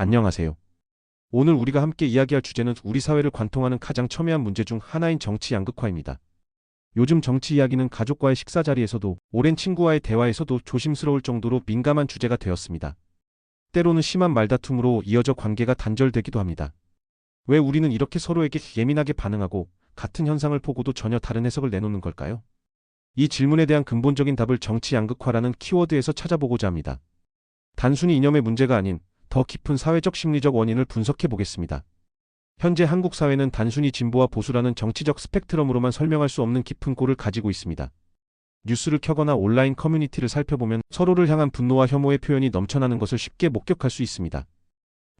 안녕하세요. 오늘 우리가 함께 이야기할 주제는 우리 사회를 관통하는 가장 첨예한 문제 중 하나인 정치 양극화입니다. 요즘 정치 이야기는 가족과의 식사 자리에서도 오랜 친구와의 대화에서도 조심스러울 정도로 민감한 주제가 되었습니다. 때로는 심한 말다툼으로 이어져 관계가 단절되기도 합니다. 왜 우리는 이렇게 서로에게 예민하게 반응하고 같은 현상을 보고도 전혀 다른 해석을 내놓는 걸까요? 이 질문에 대한 근본적인 답을 정치 양극화라는 키워드에서 찾아보고자 합니다. 단순히 이념의 문제가 아닌 더 깊은 사회적 심리적 원인을 분석해 보겠습니다. 현재 한국 사회는 단순히 진보와 보수라는 정치적 스펙트럼으로만 설명할 수 없는 깊은 골을 가지고 있습니다. 뉴스를 켜거나 온라인 커뮤니티를 살펴보면 서로를 향한 분노와 혐오의 표현이 넘쳐나는 것을 쉽게 목격할 수 있습니다.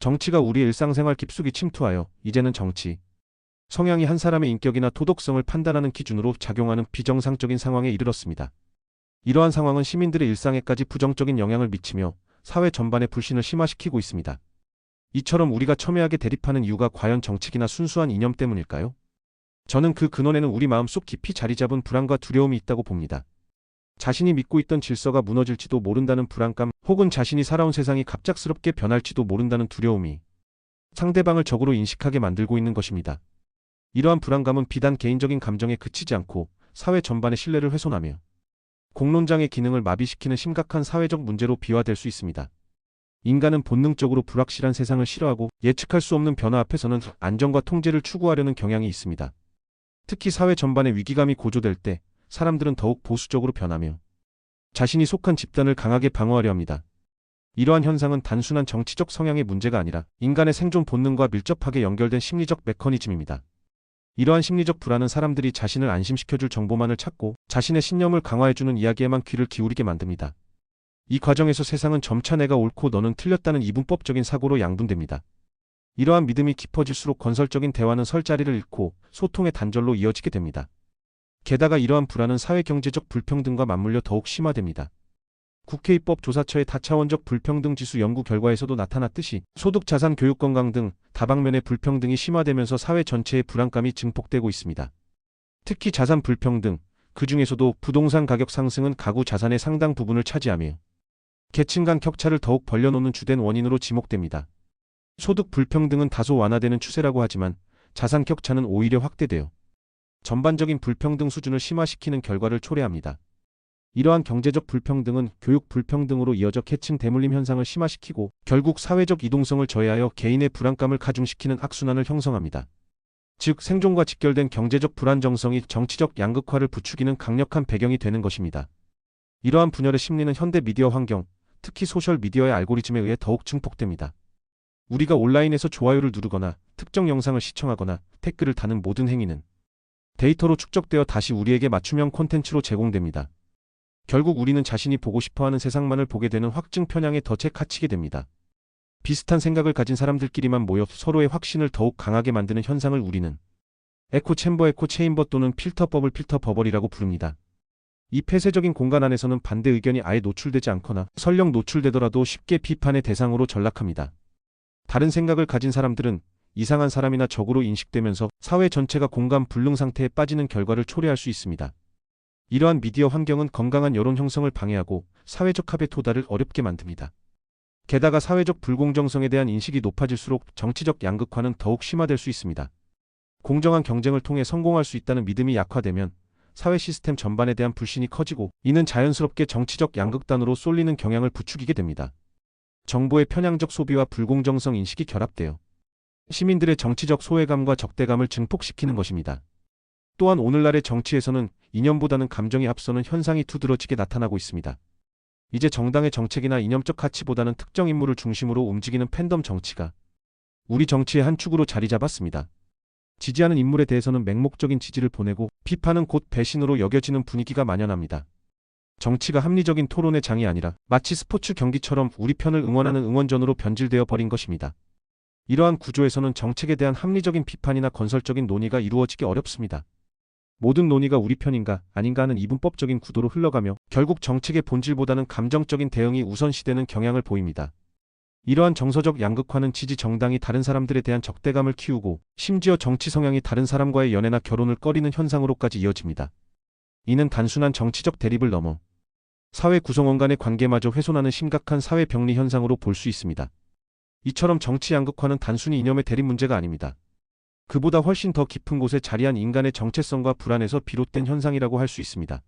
정치가 우리의 일상생활 깊숙이 침투하여 이제는 정치, 성향이 한 사람의 인격이나 도덕성을 판단하는 기준으로 작용하는 비정상적인 상황에 이르렀습니다. 이러한 상황은 시민들의 일상에까지 부정적인 영향을 미치며 사회 전반의 불신을 심화시키고 있습니다. 이처럼 우리가 첨예하게 대립하는 이유가 과연 정책이나 순수한 이념 때문일까요? 저는 그 근원에는 우리 마음속 깊이 자리 잡은 불안과 두려움이 있다고 봅니다. 자신이 믿고 있던 질서가 무너질지도 모른다는 불안감, 혹은 자신이 살아온 세상이 갑작스럽게 변할지도 모른다는 두려움이 상대방을 적으로 인식하게 만들고 있는 것입니다. 이러한 불안감은 비단 개인적인 감정에 그치지 않고 사회 전반의 신뢰를 훼손하며 공론장의 기능을 마비시키는 심각한 사회적 문제로 비화될 수 있습니다. 인간은 본능적으로 불확실한 세상을 싫어하고 예측할 수 없는 변화 앞에서는 안정과 통제를 추구하려는 경향이 있습니다. 특히 사회 전반의 위기감이 고조될 때 사람들은 더욱 보수적으로 변하며 자신이 속한 집단을 강하게 방어하려 합니다. 이러한 현상은 단순한 정치적 성향의 문제가 아니라 인간의 생존 본능과 밀접하게 연결된 심리적 메커니즘입니다. 이러한 심리적 불안은 사람들이 자신을 안심시켜줄 정보만을 찾고 자신의 신념을 강화해주는 이야기에만 귀를 기울이게 만듭니다. 이 과정에서 세상은 점차 내가 옳고 너는 틀렸다는 이분법적인 사고로 양분됩니다. 이러한 믿음이 깊어질수록 건설적인 대화는 설 자리를 잃고 소통의 단절로 이어지게 됩니다. 게다가 이러한 불안은 사회경제적 불평등과 맞물려 더욱 심화됩니다. 국회입법조사처의 다차원적 불평등지수 연구 결과에서도 나타났듯이 소득, 자산, 교육, 건강 등 다방면의 불평등이 심화되면서 사회 전체의 불안감이 증폭되고 있습니다. 특히 자산 불평등, 그 중에서도 부동산 가격 상승은 가구 자산의 상당 부분을 차지하며 계층 간 격차를 더욱 벌려놓는 주된 원인으로 지목됩니다. 소득 불평등은 다소 완화되는 추세라고 하지만 자산 격차는 오히려 확대되어 전반적인 불평등 수준을 심화시키는 결과를 초래합니다. 이러한 경제적 불평등은 교육 불평등으로 이어져 계층 대물림 현상을 심화시키고 결국 사회적 이동성을 저해하여 개인의 불안감을 가중시키는 악순환을 형성합니다. 즉, 생존과 직결된 경제적 불안정성이 정치적 양극화를 부추기는 강력한 배경이 되는 것입니다. 이러한 분열의 심리는 현대 미디어 환경, 특히 소셜미디어의 알고리즘에 의해 더욱 증폭됩니다. 우리가 온라인에서 좋아요를 누르거나 특정 영상을 시청하거나 댓글을 다는 모든 행위는 데이터로 축적되어 다시 우리에게 맞춤형 콘텐츠로 제공됩니다. 결국 우리는 자신이 보고 싶어하는 세상만을 보게 되는 확증 편향에 덫에 갇히게 됩니다. 비슷한 생각을 가진 사람들끼리만 모여 서로의 확신을 더욱 강하게 만드는 현상을 우리는 에코 체인버 또는 필터 버블이라고 부릅니다. 이 폐쇄적인 공간 안에서는 반대 의견이 아예 노출되지 않거나 설령 노출되더라도 쉽게 비판의 대상으로 전락합니다. 다른 생각을 가진 사람들은 이상한 사람이나 적으로 인식되면서 사회 전체가 공감 불능 상태에 빠지는 결과를 초래할 수 있습니다. 이러한 미디어 환경은 건강한 여론 형성을 방해하고 사회적 합의 토달을 어렵게 만듭니다. 게다가 사회적 불공정성에 대한 인식이 높아질수록 정치적 양극화는 더욱 심화될 수 있습니다. 공정한 경쟁을 통해 성공할 수 있다는 믿음이 약화되면 사회 시스템 전반에 대한 불신이 커지고 이는 자연스럽게 정치적 양극단으로 쏠리는 경향을 부추기게 됩니다. 정보의 편향적 소비와 불공정성 인식이 결합되어 시민들의 정치적 소외감과 적대감을 증폭시키는 것입니다. 또한 오늘날의 정치에서는 이념보다는 감정이 앞서는 현상이 두드러지게 나타나고 있습니다. 이제 정당의 정책이나 이념적 가치보다는 특정 인물을 중심으로 움직이는 팬덤 정치가 우리 정치의 한 축으로 자리 잡았습니다. 지지하는 인물에 대해서는 맹목적인 지지를 보내고 비판은 곧 배신으로 여겨지는 분위기가 만연합니다. 정치가 합리적인 토론의 장이 아니라 마치 스포츠 경기처럼 우리 편을 응원하는 응원전으로 변질되어 버린 것입니다. 이러한 구조에서는 정책에 대한 합리적인 비판이나 건설적인 논의가 이루어지기 어렵습니다. 모든 논의가 우리 편인가 아닌가 하는 이분법적인 구도로 흘러가며 결국 정책의 본질보다는 감정적인 대응이 우선시되는 경향을 보입니다. 이러한 정서적 양극화는 지지 정당이 다른 사람들에 대한 적대감을 키우고 심지어 정치 성향이 다른 사람과의 연애나 결혼을 꺼리는 현상으로까지 이어집니다. 이는 단순한 정치적 대립을 넘어 사회 구성원 간의 관계마저 훼손하는 심각한 사회 병리 현상으로 볼 수 있습니다. 이처럼 정치 양극화는 단순히 이념의 대립 문제가 아닙니다. 그보다 훨씬 더 깊은 곳에 자리한 인간의 정체성과 불안에서 비롯된 현상이라고 할 수 있습니다.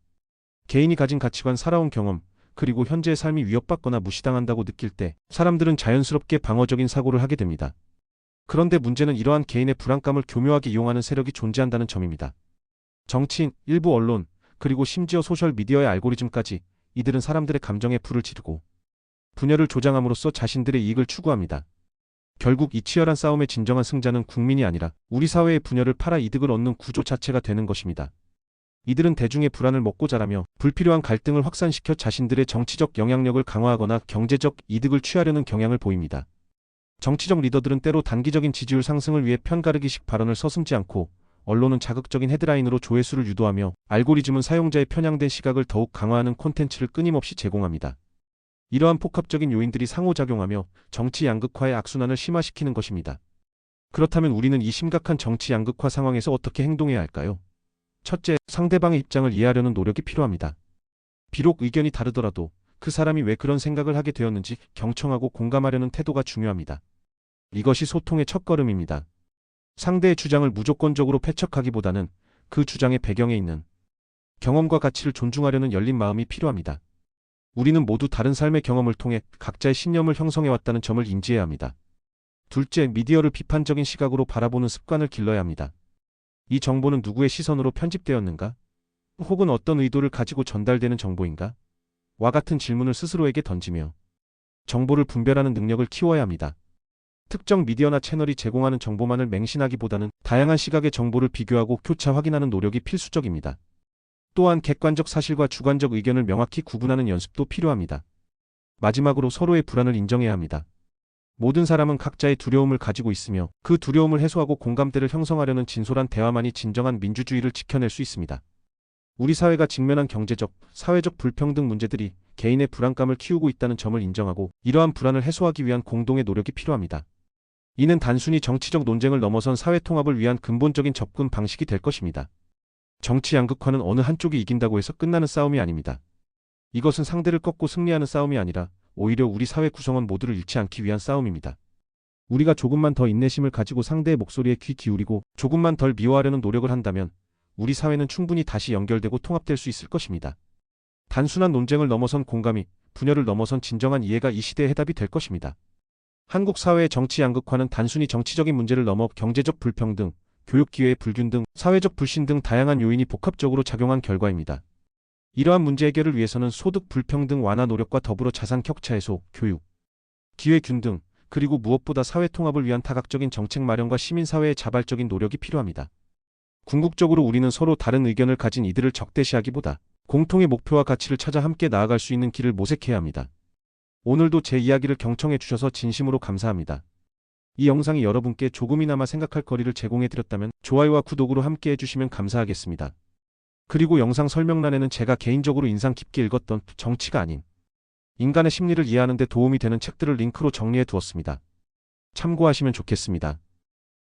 개인이 가진 가치관, 살아온 경험, 그리고 현재의 삶이 위협받거나 무시당한다고 느낄 때 사람들은 자연스럽게 방어적인 사고를 하게 됩니다. 그런데 문제는 이러한 개인의 불안감을 교묘하게 이용하는 세력이 존재한다는 점입니다. 정치인, 일부 언론, 그리고 심지어 소셜미디어의 알고리즘까지 이들은 사람들의 감정에 불을 지르고 분열을 조장함으로써 자신들의 이익을 추구합니다. 결국 이 치열한 싸움의 진정한 승자는 국민이 아니라 우리 사회의 분열을 팔아 이득을 얻는 구조 자체가 되는 것입니다. 이들은 대중의 불안을 먹고 자라며 불필요한 갈등을 확산시켜 자신들의 정치적 영향력을 강화하거나 경제적 이득을 취하려는 경향을 보입니다. 정치적 리더들은 때로 단기적인 지지율 상승을 위해 편가르기식 발언을 서슴지 않고, 언론은 자극적인 헤드라인으로 조회수를 유도하며 알고리즘은 사용자의 편향된 시각을 더욱 강화하는 콘텐츠를 끊임없이 제공합니다. 이러한 복합적인 요인들이 상호작용하며 정치 양극화의 악순환을 심화시키는 것입니다. 그렇다면 우리는 이 심각한 정치 양극화 상황에서 어떻게 행동해야 할까요? 첫째, 상대방의 입장을 이해하려는 노력이 필요합니다. 비록 의견이 다르더라도 그 사람이 왜 그런 생각을 하게 되었는지 경청하고 공감하려는 태도가 중요합니다. 이것이 소통의 첫걸음입니다. 상대의 주장을 무조건적으로 패척하기보다는 그 주장의 배경에 있는 경험과 가치를 존중하려는 열린 마음이 필요합니다. 우리는 모두 다른 삶의 경험을 통해 각자의 신념을 형성해왔다는 점을 인지해야 합니다. 둘째, 미디어를 비판적인 시각으로 바라보는 습관을 길러야 합니다. 이 정보는 누구의 시선으로 편집되었는가? 혹은 어떤 의도를 가지고 전달되는 정보인가? 와 같은 질문을 스스로에게 던지며 정보를 분별하는 능력을 키워야 합니다. 특정 미디어나 채널이 제공하는 정보만을 맹신하기보다는 다양한 시각의 정보를 비교하고 교차 확인하는 노력이 필수적입니다. 또한 객관적 사실과 주관적 의견을 명확히 구분하는 연습도 필요합니다. 마지막으로 서로의 불안을 인정해야 합니다. 모든 사람은 각자의 두려움을 가지고 있으며 그 두려움을 해소하고 공감대를 형성하려는 진솔한 대화만이 진정한 민주주의를 지켜낼 수 있습니다. 우리 사회가 직면한 경제적, 사회적 불평등 문제들이 개인의 불안감을 키우고 있다는 점을 인정하고 이러한 불안을 해소하기 위한 공동의 노력이 필요합니다. 이는 단순히 정치적 논쟁을 넘어선 사회 통합을 위한 근본적인 접근 방식이 될 것입니다. 정치 양극화는 어느 한쪽이 이긴다고 해서 끝나는 싸움이 아닙니다. 이것은 상대를 꺾고 승리하는 싸움이 아니라 오히려 우리 사회 구성원 모두를 잃지 않기 위한 싸움입니다. 우리가 조금만 더 인내심을 가지고 상대의 목소리에 귀 기울이고 조금만 덜 미워하려는 노력을 한다면 우리 사회는 충분히 다시 연결되고 통합될 수 있을 것입니다. 단순한 논쟁을 넘어선 공감이, 분열을 넘어선 진정한 이해가 이 시대의 해답이 될 것입니다. 한국 사회의 정치 양극화는 단순히 정치적인 문제를 넘어 경제적 불평등, 교육 기회의 불균등, 사회적 불신 등 다양한 요인이 복합적으로 작용한 결과입니다. 이러한 문제 해결을 위해서는 소득 불평등 완화 노력과 더불어 자산 격차 해소, 교육, 기회 균등, 그리고 무엇보다 사회 통합을 위한 다각적인 정책 마련과 시민사회의 자발적인 노력이 필요합니다. 궁극적으로 우리는 서로 다른 의견을 가진 이들을 적대시하기보다 공통의 목표와 가치를 찾아 함께 나아갈 수 있는 길을 모색해야 합니다. 오늘도 제 이야기를 경청해 주셔서 진심으로 감사합니다. 이 영상이 여러분께 조금이나마 생각할 거리를 제공해드렸다면 좋아요와 구독으로 함께 해주시면 감사하겠습니다. 그리고 영상 설명란에는 제가 개인적으로 인상 깊게 읽었던 정치가 아닌 인간의 심리를 이해하는 데 도움이 되는 책들을 링크로 정리해 두었습니다. 참고하시면 좋겠습니다.